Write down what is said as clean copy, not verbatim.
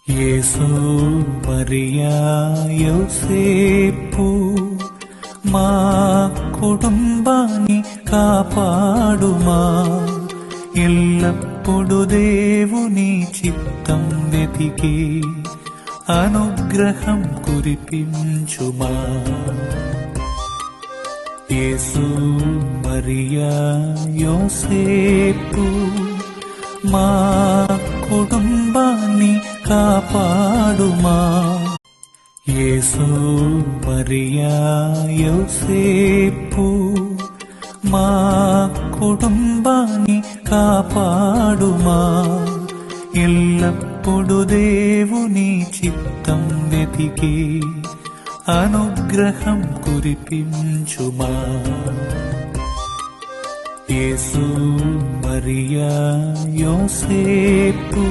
యేసు మరియా యోసేపు మా కుటుంబాన్ని కాపాడుమా. ఎల్లప్పుడు దేవుని చిత్తం వెతికి అనుగ్రహం కురిపించుమా. యేసు మరియా యోసేపు మా కుటుంబాన్ని కాపాడుమా. యేసు మరియా యోసేపు మా కుటుంబాన్ని కాపాడుమా. ఎల్లప్పుడు దేవుని చిత్తం వెతికి అనుగ్రహం కురిపించుమా. యేసు మరియా యోసేపు